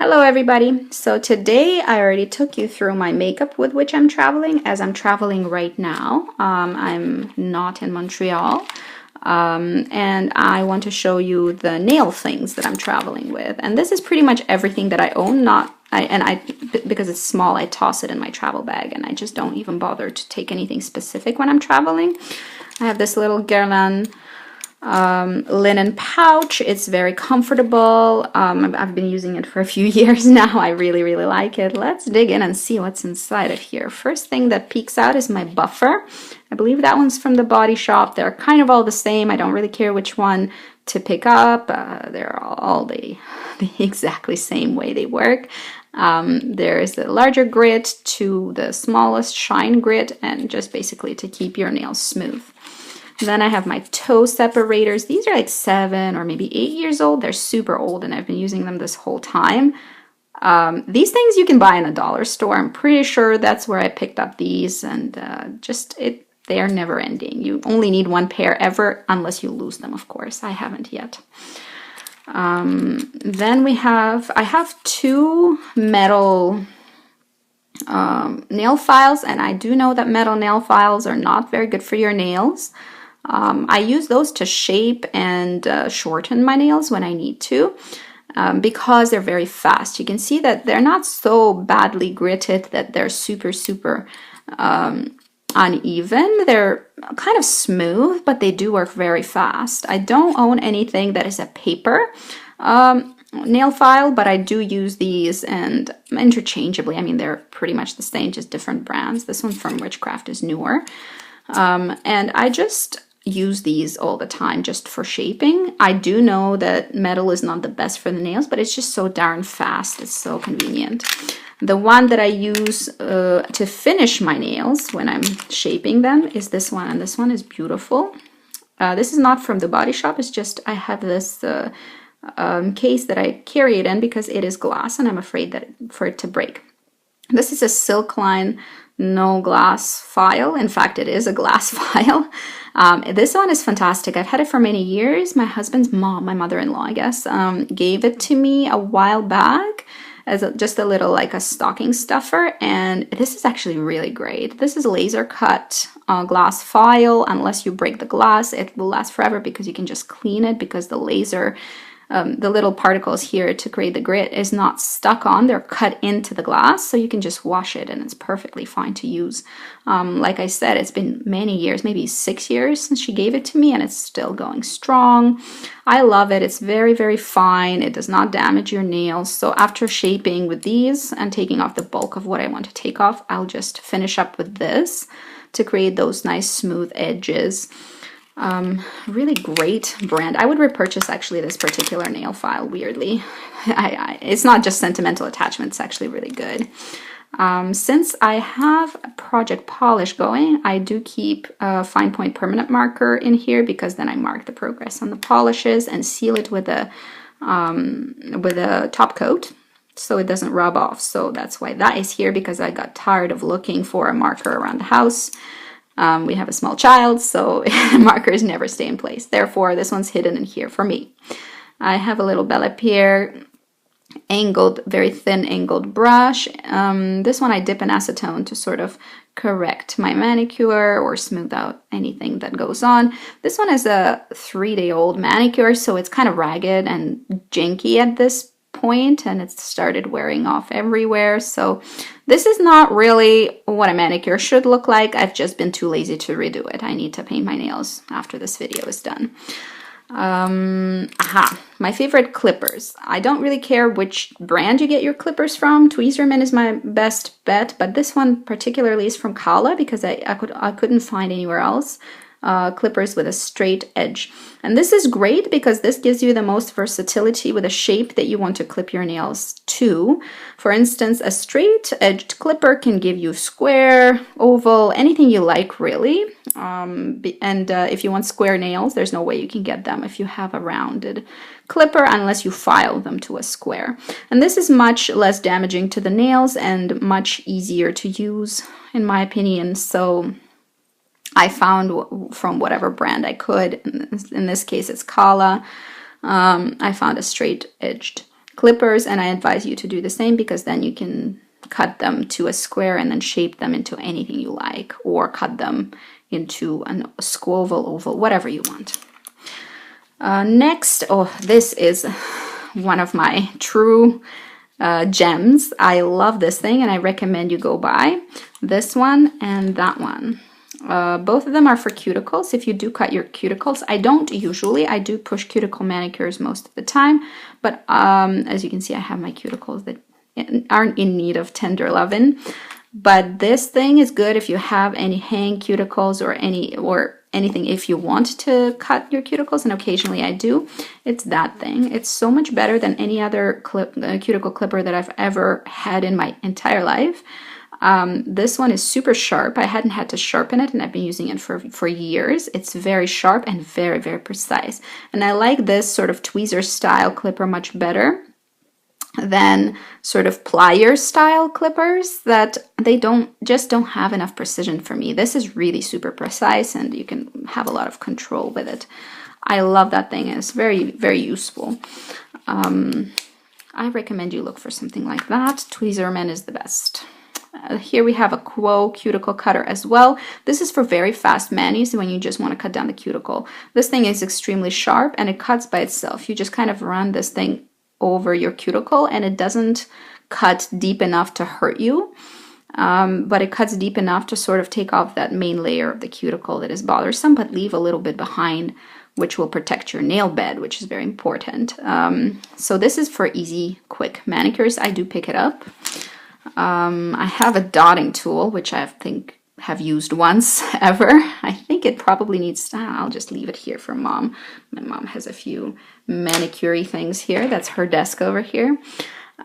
Hello everybody! So today I already took you through my makeup with which I'm traveling, as I'm traveling right now. I'm not in Montreal, and I want to show you the nail things that I'm traveling with. And this is pretty much everything that I own, because it's small, I toss it in my travel bag and I just don't even bother to take anything specific when I'm traveling. I have this little Guerlain linen pouch. It's very comfortable. I've been using it for a few years now. I really like it. Let's dig in and see what's inside of here. First thing that peeks out is my buffer. I believe that one's from the Body Shop. They're kind of all the same. I don't really care which one to pick up. They're all the exactly same way they work. There's the larger grit to the smallest shine grit, and just basically to keep your nails smooth. Then I have my toe separators. These are like 7 or maybe 8 years old. They're super old and I've been using them this whole time. These things you can buy in a dollar store. I'm pretty sure that's where I picked up these, and they are never ending. You only need one pair ever, unless you lose them, of course. I haven't yet. Then I have 2 metal nail files, and I do know that metal nail files are not very good for your nails. I use those to shape and shorten my nails when I need to, because they're very fast. You can see that they're not so badly gritted that they're super uneven. They're kind of smooth, but they do work very fast. I don't own anything that is a paper nail file, but I do use these and interchangeably. I mean, they're pretty much the same, just different brands. This one from Witchcraft is newer. And I just use these all the time just for shaping. I do know that metal is not the best for the nails, but it's just so darn fast. It's so convenient. The one that I use to finish my nails when I'm shaping them is this one, and this one is beautiful. This is not from the Body Shop. It's just I have this case that I carry it in because it is glass and I'm afraid for it to break. This is a Silkline no glass file. In fact, it is a glass file. This one is fantastic. I've had it for many years. My husband's mom, my mother-in-law, I guess, gave it to me a while back as just a little, like a stocking stuffer, and this is actually really great. This is laser cut glass file. Unless you break the glass, it will last forever because you can just clean it, because the laser, the little particles here to create the grit is not stuck on. They're cut into the glass, so you can just wash it and it's perfectly fine to use. Like I said, it's been many years, maybe 6 years since she gave it to me, and it's still going strong. I love it. It's very fine. It does not damage your nails. So after shaping with these and taking off the bulk of what I want to take off, I'll just finish up with this to create those nice smooth edges. Really great brand. I would repurchase actually this particular nail file, weirdly. It's not just sentimental attachment, it's actually really good. Since I have a project polish going, I do keep a fine point permanent marker in here, because then I mark the progress on the polishes and seal it with a top coat so it doesn't rub off. So that's why that is here, because I got tired of looking for a marker around the house. We have a small child, so markers never stay in place. Therefore, this one's hidden in here for me. I have a little Belle Pierre angled, very thin angled brush. This one I dip in acetone to sort of correct my manicure or smooth out anything that goes on. This one is a 3-day-old manicure, so it's kind of ragged and janky at this point, and it's started wearing off everywhere. So this is not really what a manicure should look like. I've just been too lazy to redo it. I need to paint my nails after this video is done. My favorite clippers. I don't really care which brand you get your clippers from. Tweezerman is my best bet, but this one particularly is from Kala, because I couldn't find anywhere else. Clippers with a straight edge. And this is great because this gives you the most versatility with a shape that you want to clip your nails to. For instance, a straight edged clipper can give you square, oval, anything you like, really. If you want square nails, there's no way you can get them if you have a rounded clipper, unless you file them to a square. And this is much less damaging to the nails and much easier to use, in my opinion. So I found from whatever brand I could, in this case it's Kala, I found a straight edged clippers, and I advise you to do the same, because then you can cut them to a square and then shape them into anything you like, or cut them into a squoval, oval, whatever you want. Next, oh, this is one of my true gems. I love this thing, and I recommend you go buy this one and that one. Both of them are for cuticles. If you do cut your cuticles, I don't usually. I do push cuticle manicures most of the time, but as you can see, I have my cuticles that aren't in need of tender loving. But this thing is good if you have any hang cuticles or anything. If you want to cut your cuticles, and occasionally I do, it's that thing. It's so much better than any other cuticle clipper that I've ever had in my entire life. This one is super sharp. I hadn't had to sharpen it, and I've been using it for years. It's very sharp and very, very precise. And I like this sort of tweezer style clipper much better than sort of plier style clippers that they don't have enough precision for me. This is really super precise, and you can have a lot of control with it. I love that thing. It's very, very useful. I recommend you look for something like that. Tweezerman is the best. Here we have a Quo cuticle cutter as well. This is for very fast manis when you just want to cut down the cuticle. This thing is extremely sharp, and it cuts by itself. You just kind of run this thing over your cuticle, and it doesn't cut deep enough to hurt you, but it cuts deep enough to sort of take off that main layer of the cuticle that is bothersome, but leave a little bit behind, which will protect your nail bed, which is very important. So this is for easy, quick manicures. I do pick it up. I have a dotting tool, which I think have used once ever. I think it probably needs, I'll just leave it here for Mom. My mom has a few manicure things here. That's her desk over here.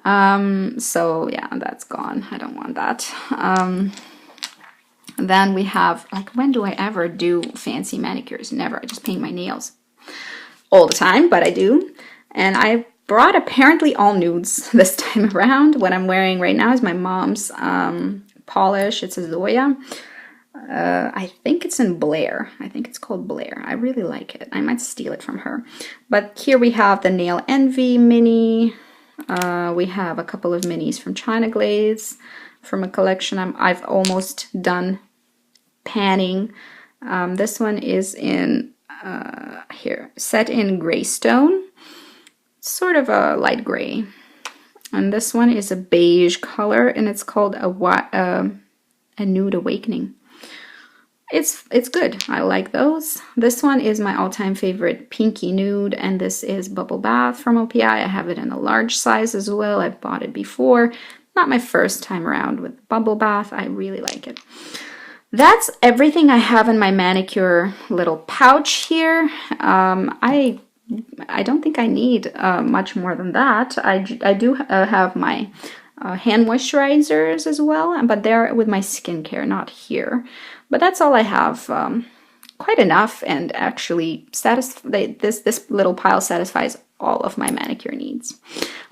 So yeah, that's gone. I don't want that. Then we have, like, when do I ever do fancy manicures? Never. I just paint my nails all the time, but I do. And I brought apparently all nudes this time around. What I'm wearing right now is my mom's polish. It's a Zoya. I think it's in Blair. I think it's called Blair. I really like it. I might steal it from her. But here we have the Nail Envy mini. We have a couple of minis from China Glaze from a collection I've almost done panning. This one is in here, set in gray stone, sort of a light gray. And this one is a beige color, and it's called a Nude Awakening. It's good. I like those. This one is my all-time favorite Pinky Nude, and this is Bubble Bath from OPI. I have it in a large size as well. I've bought it before. Not my first time around with Bubble Bath. I really like it. That's everything I have in my manicure little pouch here. I don't think I need much more than that. I do have my hand moisturizers as well, but they're with my skincare, not here. But that's all I have. Quite enough, and actually this little pile satisfies all of my manicure needs.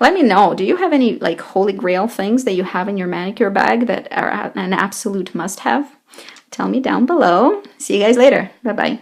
Let me know, do you have any like holy grail things that you have in your manicure bag that are an absolute must-have? Tell me down below. See you guys later. Bye-bye.